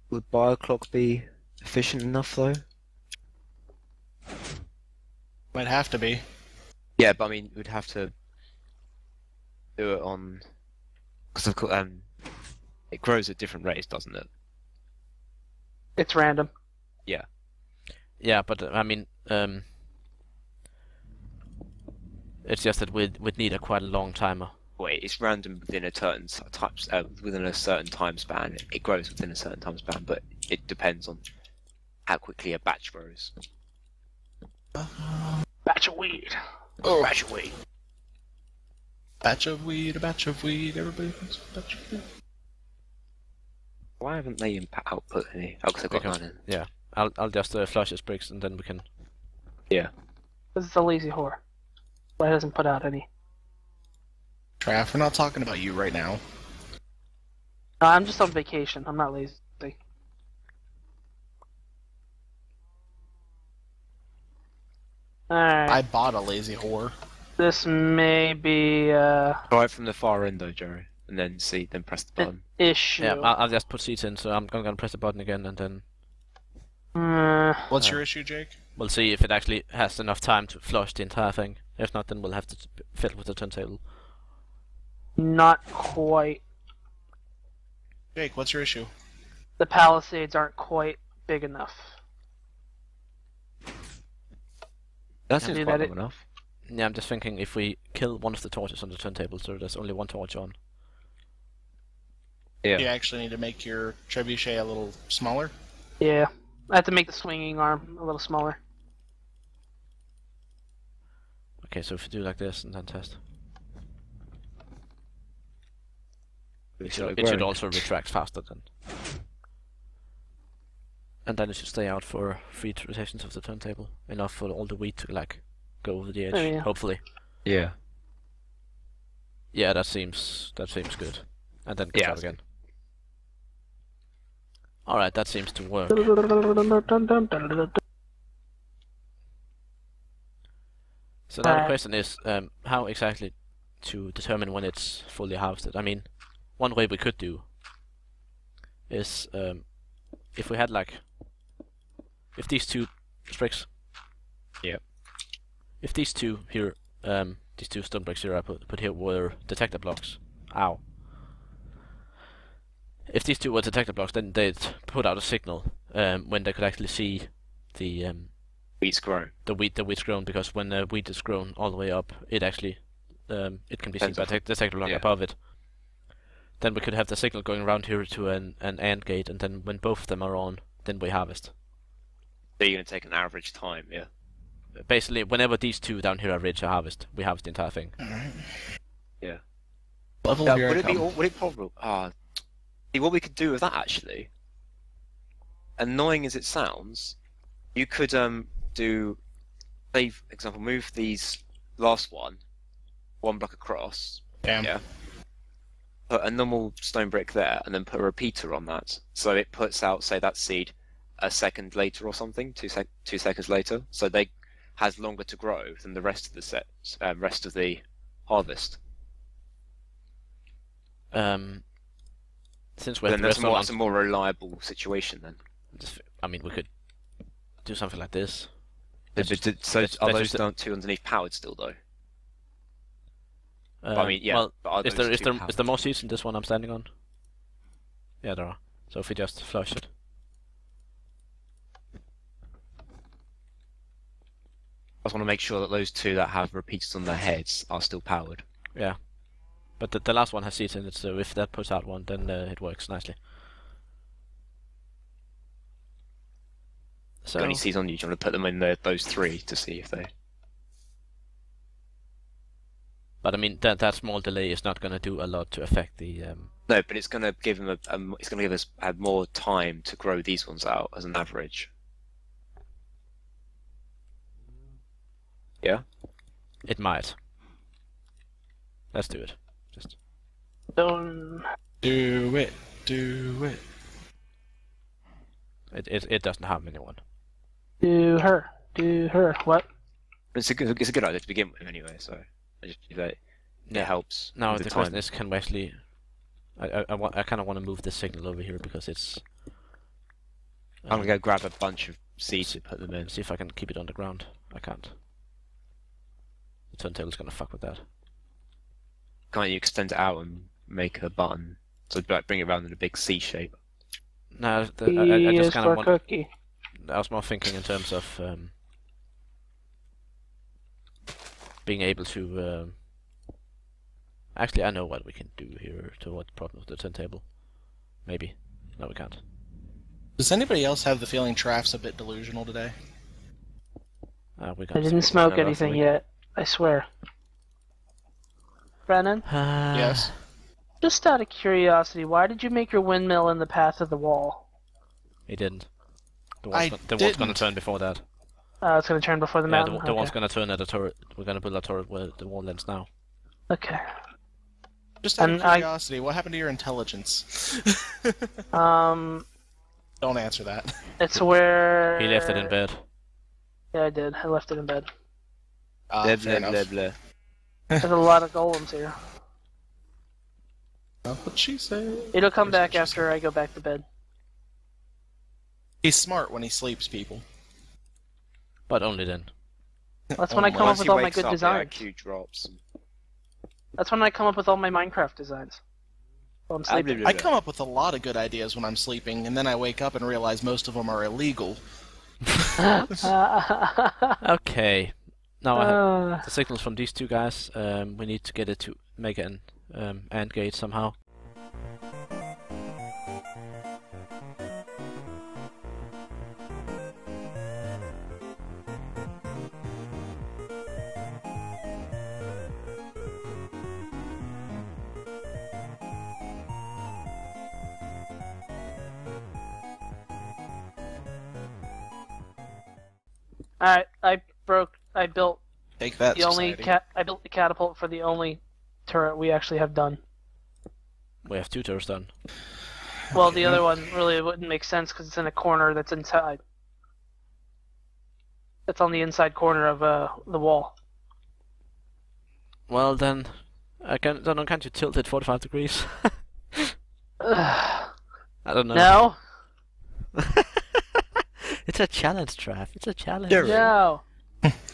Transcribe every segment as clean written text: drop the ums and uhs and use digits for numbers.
would BioClock be efficient enough though? Might have to be. Yeah, but I mean, we'd have to do it on because of course, it grows at different rates, doesn't it? It's random. Yeah. Yeah, but I mean, it's just that we'd need a quite a long timer. Wait, it's random within a certain time span. It grows within a certain time span, but it depends on how quickly a batch grows. Batch of weed. Oh, batch of weed. Batch of weed, a batch of weed, everybody wants a batch of weed. Why haven't they output any? Oh, because I've got Because- none in. Yeah, I'll just flush the Spriggs and then we can. Yeah. This is a lazy whore. Why doesn't put out any? Traff, we're not talking about you right now. I'm just on vacation. I'm not lazy. Alright. I bought a lazy whore. This may be Try it from the far end though, Jerry, and then then press the button. issue. Yeah, I'll just put seeds in, so I'm gonna press the button again, and then What's your issue, Jake? we'll see if it actually has enough time to flush the entire thing. If not, then we'll have to fiddle with the turntable. Not quite. Jake, what's your issue? The palisades aren't quite big enough. That seems do quite that long enough. Yeah, I'm just thinking if we kill one of the torches on the turntable, so there's only one torch on. Yeah. You actually need to make your trebuchet a little smaller. Yeah. I have to make the swinging arm a little smaller. Okay, so if we do like this and then test, it should also retract faster then. And then it should stay out for 3 rotations of the turntable, enough for all the wheat to like go over the edge. Oh, yeah. Hopefully. Yeah. Yeah, that seems good. And then Yeah, out again. All right, that seems to work. So now the question is, how exactly to determine when it's fully harvested? I mean, one way we could do is if we had like, if these two Spriggs, Yep. if these two here, these two stone bricks here I put here were detector blocks. Ow. If these two were detector blocks, then they'd put out a signal when they could actually see the Wheat's grown. the wheat's grown, because when the wheat is grown all the way up, it actually it can be seen by the detector block above it. Then we could have the signal going around here to an AND gate, and then when both of them are on, then we harvest. So you're going to take an average time, yeah. Basically, whenever these two down here are ready to harvest, we harvest the entire thing. Alright. Yeah. Level here Would I it be? come. Would it probably? See, what we could do with that actually, annoying as it sounds, you could do, say, for example, move these last one block across. Damn. Yeah. Put a normal stone brick there, and then put a repeater on that, so it puts out, say, that seed a second later or something, 2 seconds later, so they has longer to grow than the rest of the rest of the harvest. Since we're Then that's we're a more reliable situation then. I mean, we could do something like this. So let's are those just- two underneath powered still though? I mean, yeah. Well, but are is those there two is powered? there more seeds in this one I'm standing on? Yeah, there are. So if we just flush it. I just want to make sure that those two that have repeaters on their heads are still powered. Yeah. But the last one has seeds in it, so if that puts out one, then it works nicely. So Got any seeds on you? Do you want to put them in those three to see if they? but I mean, that small delay is not going to do a lot to affect the. No, but it's going to give them it's going to give us more time to grow these ones out as an average. Yeah. It might. Let's do it. Just. Don't. Do it. Do it. It doesn't harm anyone. Do her. Do her. What? It's a good idea to begin with anyway. So it helps. Now with the time. question is, can we actually? I kind of want to move this signal over here because it's I'm gonna go grab a bunch of seeds and put them in. See if I can keep it on the ground. I can't. The turntable's gonna fuck with that. Can't you extend it out and make a button? So like bring it around in a big C shape. No, E I just is kind for of want. cookie. I was more thinking in terms of being able to. Actually, I know what we can do here to what problem with the turntable. Maybe. No, we can't. Does anybody else have the feeling Traff's a bit delusional today? We I can't. didn't smoke No, anything definitely. yet. I swear. Brennan, Yes. just out of curiosity, why did you make your windmill in the path of the wall? He didn't. The I one's gonna didn't. turn before that. It's going to turn before the Yeah, mountain? the one's Okay. gonna turn at a turret. We're gonna build a turret where the wall ends now. Okay. Just out of And I- curiosity, what happened to your intelligence? Don't answer that. It's where... He left it in bed. Yeah, I did. I left it in bed. Blah, Fair blah, enough. blah, blah. There's a lot of golems here. That's what she said. It'll come back after I go back to bed. He's smart when he sleeps, people. But only then. That's when I come up Once with he all my wakes good up, designs. the IQ drops. That's when I come up with all my Minecraft designs. While I'm sleeping. I come up with a lot of good ideas when I'm sleeping, and then I wake up and realize most of them are illegal. Okay. Now I have Uh, the signals from these two guys. We need to get it to make an AND gate somehow. Alright, I built Take that, the only society. I built the catapult for the only turret we actually have done. We have two turrets done. Well, the other one really wouldn't make sense because it's in a corner that's inside. That's on the inside corner of the wall. Well then, can't you tilt it 45 degrees? Ugh. I don't know. No, It's a challenge, Trav. It's a challenge. There we no.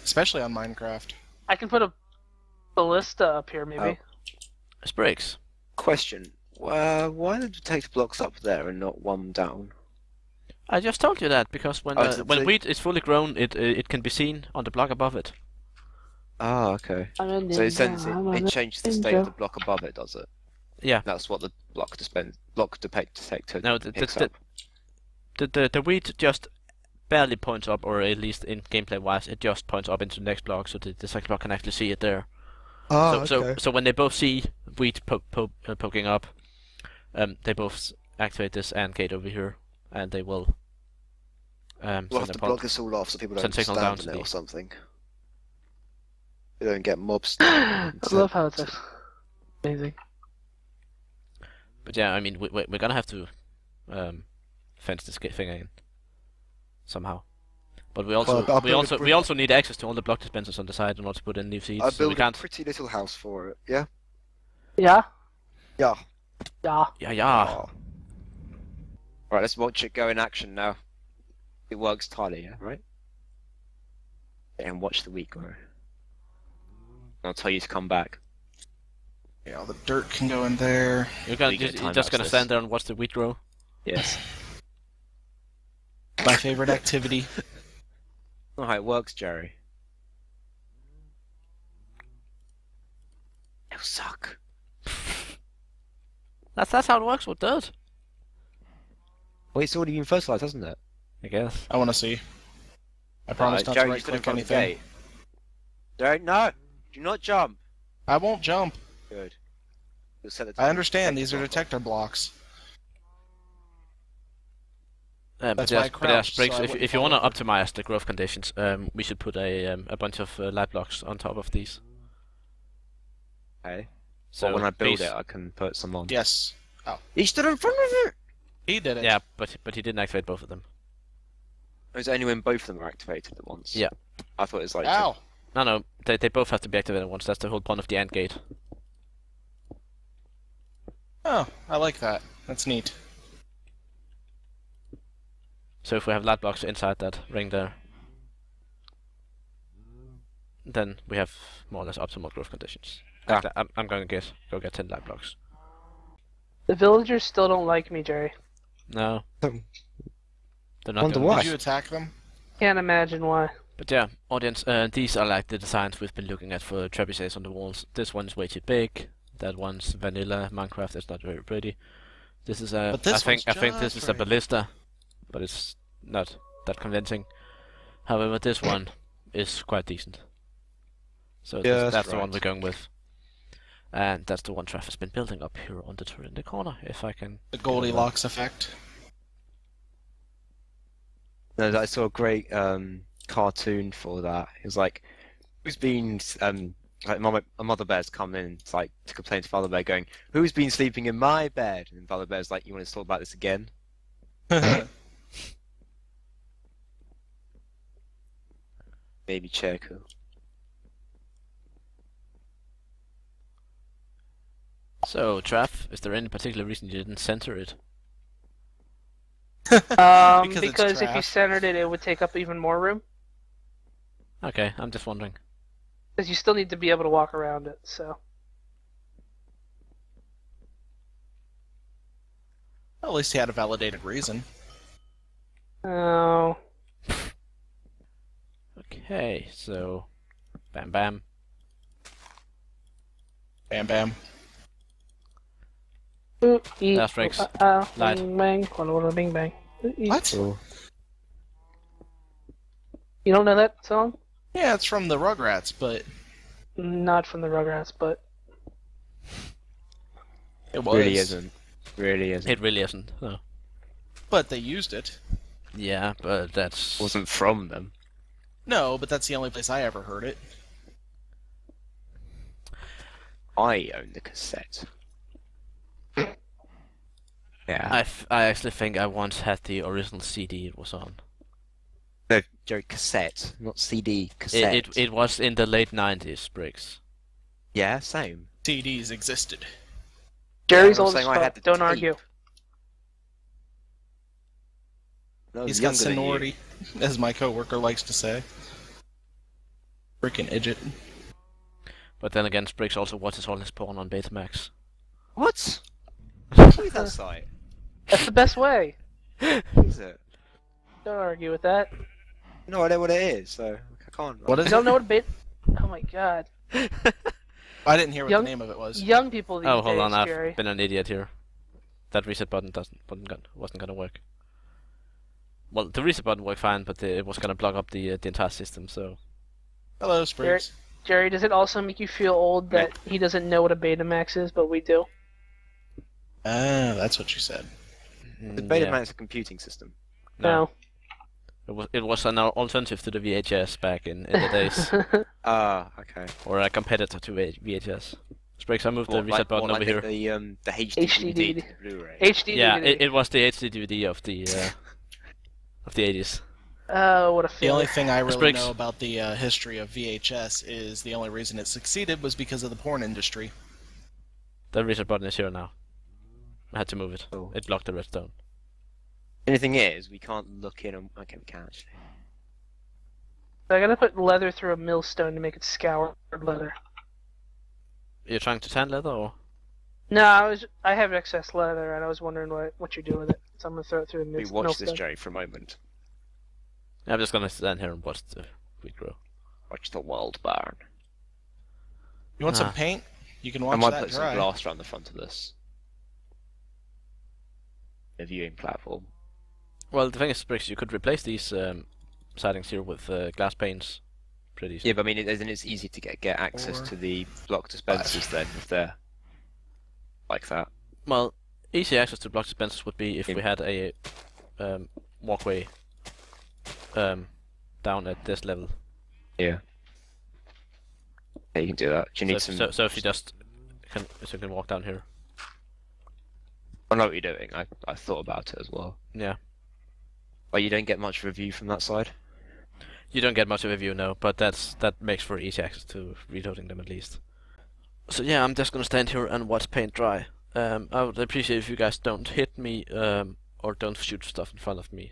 Especially on Minecraft. I can put a ballista up here, maybe. Spriggs. Question. Why did you take the blocks up there and not one down? I just told you that because when Oh, when so- wheat is fully grown, it can be seen on the block above it. Ah, okay. I'm a So it ninja, sends I'm a it changes the state of ninja. the block above it, does it? Yeah. That's what the block detector No, picks up. the wheat just barely points up, or at least in gameplay wise, it just points up into the next block, so the second block can actually see it there. So when they both see wheat poking up, they both activate this AND gate over here, and they will We'll have send to a block pod. this all off so people Send don't signal down stand to in it the- or something. They don't get mobs. I love how it's amazing. But yeah, I mean, we're gonna have to fence this thing in somehow. But we also Well, I'll build a we also need access to all the block dispensers on the side in order to put in new seeds. I So we built a can't. pretty little house for it. Yeah. Yeah? Yeah. Yeah. Yeah. Oh. Right, let's watch it go in action now. It works entirely, yeah, right? And watch the wheat grow. I'll tell you to come back. Yeah, all the dirt can go in there. You're We get just time-lapse gonna this. stand there and watch the wheat grow. Yes. My favorite activity. Not how it works, Jerry. It'll suck. That's how it works with dirt, Well, it's already been fertilized, hasn't it? I guess. I want to see. I promise not Jerry, to you right stood in click front of the anything. gate. Jerry, no! Do not jump! I won't jump. Good. You'll set the I understand, these are block detector blocks. But That's yeah, why I but yeah, crouched, Spriggs, so I if wouldn't you fall want to over. optimize the growth conditions, we should put a bunch of light blocks on top of these. Okay. So So when I build these- it, I can put some on. Yes. He stood in front of it! He did it. Yeah, but he didn't activate both of them. It was only when both of them were activated at once. Yeah. I thought it was like... Ow. No, they both have to be activated at once. That's the whole point of the AND gate. Oh, I like that. That's neat. So if we have light blocks inside that ring there, then we have more or less optimal growth conditions. Ah. I'm going to go get 10 light blocks. The villagers still don't like me, Jerry. No. Um, They're not wonder going why. Did you attack them? Can't imagine why. But yeah, audience, these are like the designs we've been looking at for trebuchets on the walls. This one's way too big. That one's vanilla Minecraft. It's not very pretty. This is a. But this I think one's this just is a right. ballista, but it's not that convincing. However, this one is quite decent. So Yeah, that's the one right. we're going with. And that's the one Traff has been building up here on the turret in the corner, if I can... The Goldilocks effect. No, I saw a great cartoon for that. It was like, who's been like a mother bear's come in like to complain to Father Bear, going, "Who's been sleeping in my bed?" And Father Bear's like, "You want to talk about this again?" Maybe Cherko. So, Traff, is there any particular reason you didn't center it? Because it's Because if you trash. centered it, it would take up even more room. Okay, I'm just wondering. Because you still need to be able to walk around it, so. Well, at least he had a validated reason. Oh. Okay, so... Bam bam. Bam bam. Ooh, eat, That's Spriggs. Light. bing bang, walla bing bang. Ooh, eat. What? Cool. You don't know that song? Yeah, it's from the Rugrats, but Not from the Rugrats, but it was. Really isn't. Really isn't. It really isn't, no. But they used it. Yeah, but that's... Wasn't from them. No, but that's the only place I ever heard it. I own the cassette. Yeah. I actually think I once had the original CD it was on. No, Joe, cassette, not CD. Cassette. It was in the late 90s, Spriggs. Yeah, same. CDs existed. Jerry's I'm old as saying I had fuck. the Don't tape. argue. No, He's younger got than you. seniority, as my coworker likes to say. Freaking idiot. But then again, Spriggs also watches all his porn on Betamax. What? Who's that site? That's the best way. Is it? Don't argue with that. No idea what it is, so I can't. What You is don't it? know what bait? Oh my god. I didn't hear what Young- the name of it was. Young people these Oh, hold on, days, Jerry. I've been an idiot here. That reset button wasn't gonna work. Well, the reset button worked fine, but it was gonna block up the entire system, so... Hello, Spriggs. Jerry, does it also make you feel old that he doesn't know what a Betamax is, but we do? Ah, that's what you said. The Mm, Betamax yeah. is a computing system. No. It was an alternative to the VHS back in the days, Ah, okay. or a competitor to VHS. Spriggs, I moved the What, reset button like over here. The HD DVD DVD. Blu-ray. HD Yeah, DVD. it was the HD DVD of the 80s. Oh, what a The failure. only thing I really Spriggs. know about the history of VHS is the only reason it succeeded was because of the porn industry. The reset button is here now. I had to move it. Oh. It blocked the redstone. Anything is, we can't look in on. Okay, we can actually. I gotta put leather through a millstone to make it scoured leather. You're trying to tan leather, or? No, I have excess leather, and I was wondering what you do with it. So I'm gonna throw it through a We millstone. watch this, Jerry, for a moment. I'm just gonna stand here and watch the wheat grow. Watch the world burn. You want Ah. some paint? You can I watch might that put some dry. glass around the front of this. A viewing platform. Well, the thing is, Spriggs, you could replace these sidings here with glass panes. Pretty easy. Yeah, but I mean, then it's easy to get access Four, to the block dispensers then, if they're like that. Well, easy access to block dispensers would be if Yeah. we had a walkway down at this level. Yeah. Yeah, you can do that. Do you need So if you just can walk down here. I know what you're doing. I thought about it as well. Yeah. But you don't get much review from that side. You don't get much of a view, no, but that makes for easy access to reloading them at least. So yeah, I'm just gonna stand here and watch paint dry. I would appreciate if you guys don't hit me or don't shoot stuff in front of me.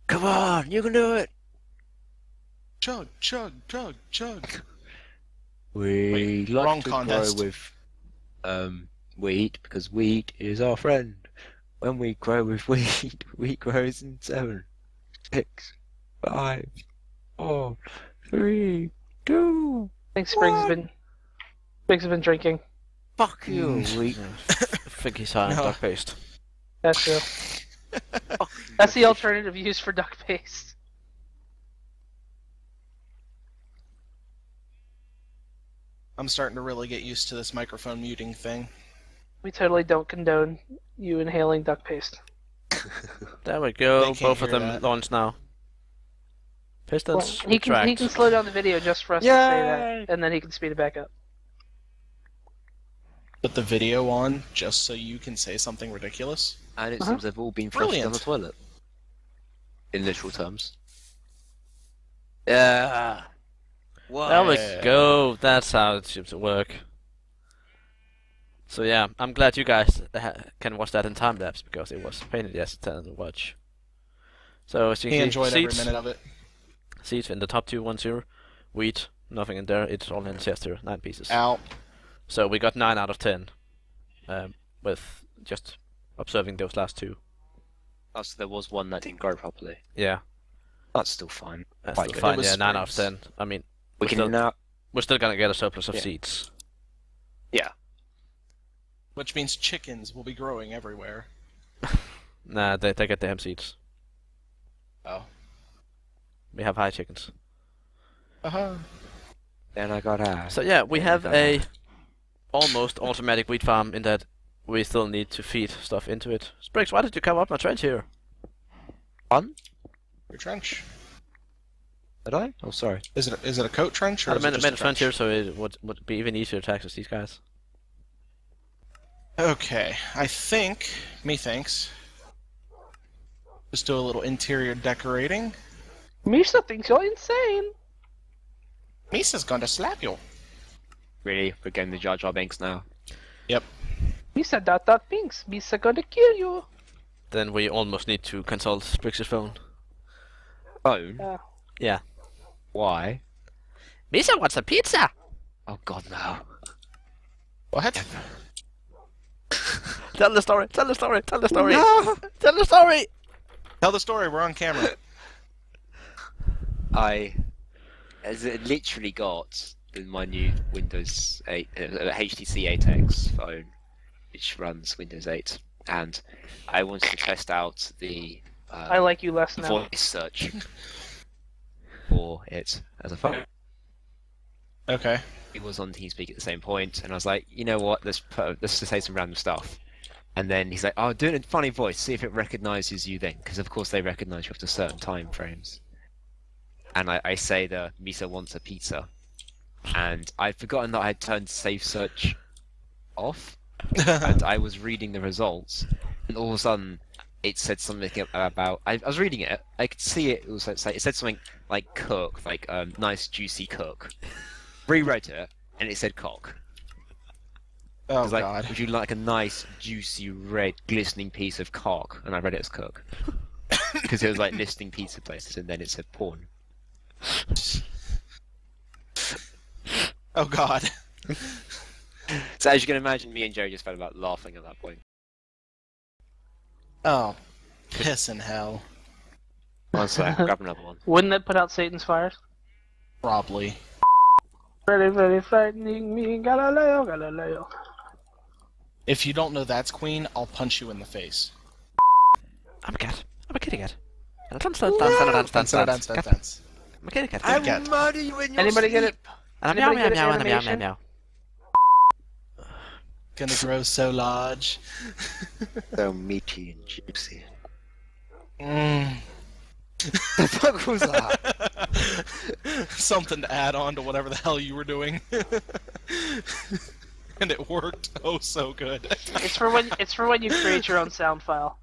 Come on, you can do it. Chug, chug, chug, chug. We like wrong to contest. grow with wheat because wheat is our friend. When we grow with wheat, wheat grows in 7, 6, 5, 4, 3, 2. I think Spriggs has been drinking. Fuck you, wheat. I think he's high on No. duck paste. That's true. That's the alternative use for duck paste. I'm starting to really get used to this microphone muting thing. We totally don't condone you inhaling duck paste. There we They go. can't Both of hear them that. launched now. Pistons Well, he can retract. slow down the video just for us to say that, and then he can speed it back up. Put the video on just so you can say something ridiculous. And it Uh-huh. seems they've all been flushed down Brilliant. the toilet. In literal terms. Yeah. What? There we Yeah. go. That's how it seems to work. So yeah, I'm glad you guys can watch that in time lapse because it was a pain in the ass to watch. So as you He can enjoyed see, every minute of it. seeds in the top 210, wheat, nothing in there. It's all in Chester, 9 pieces. Out. So we got 9 out of 10, with just observing those last 2. Oh, so there was one that didn't grow properly. Yeah, That's still fine. that's Quite still good. fine. It was Yeah, 9 out of Spriggs. 10. I mean, We we're can still, now. we're still gonna get a surplus of Yeah. seeds. Yeah. Which means chickens will be growing everywhere. Nah, they get the ham seeds. Oh. We have high chickens. Uh-huh. Then I got ass. So yeah, we Yeah, have we got a almost automatic wheat farm in that we still need to feed stuff into it. Spriggs, why did you come up my trench here? Fun? Your trench. Did I? Oh, sorry. Is it a coat trench or I is it made just a a trench trench? here so it would be even easier to access these guys. Okay, I think, methinks, just do a little interior decorating. Misha thinks you're insane. Misa's gonna slap you. Really? We're getting the Jar Jar Binks now. Yep. Misha dot pinks. Misha gonna kill you. Then we almost need to consult Spriggs' phone. Phone? Yeah. Why? Misa wants a pizza! Oh god, no. What? Tell the story, tell the story, tell the story! No! Tell the story! Tell the story, we're on camera. As it literally got in my new Windows 8, HTC 8X phone, which runs Windows 8, and I wanted to test out the I like you less now. voice search for it as a phone. Okay. It was on TeamSpeak at the same point, and I was like, you know what, let's just say some random stuff. And then he's like, oh, do it in a funny voice, see if it recognizes you then, because of course they recognize you after certain time frames. And I say the Misa wants a pizza, and I'd forgotten that I had turned safe search off, and I was reading the results, and all of a sudden it said something about, I was reading it, I could see it, it said something like cook, like nice juicy cook. Reread it, and it said cock. It Oh was like, god. would you like a nice, juicy, red, glistening piece of cock? And I read it as cook. Because it was like listing pizza places, and then it said porn. Oh god. So as you can imagine, me and Joe just felt about laughing at that point. Oh. Piss in hell. One sec, grab another one. Wouldn't that put out Satan's fires? Probably. Very, very frightening me, Galileo, Galileo. If you don't know that's Queen, I'll punch you in the face. I'm a cat. I'm a kitty cat. And dance, dance, dance, dance, dance, dance. Dance. I'm a kitty cat. I will murder you in your Anybody get it? And I'm meow, meow, Anybody get meow, an and I'm meow, meow, animation? meow. Gonna grow so large. So meaty and juicy. Mm. The fuck was that? something to add on to whatever the hell you were doing. And it worked oh so good. It's for when you create your own sound file.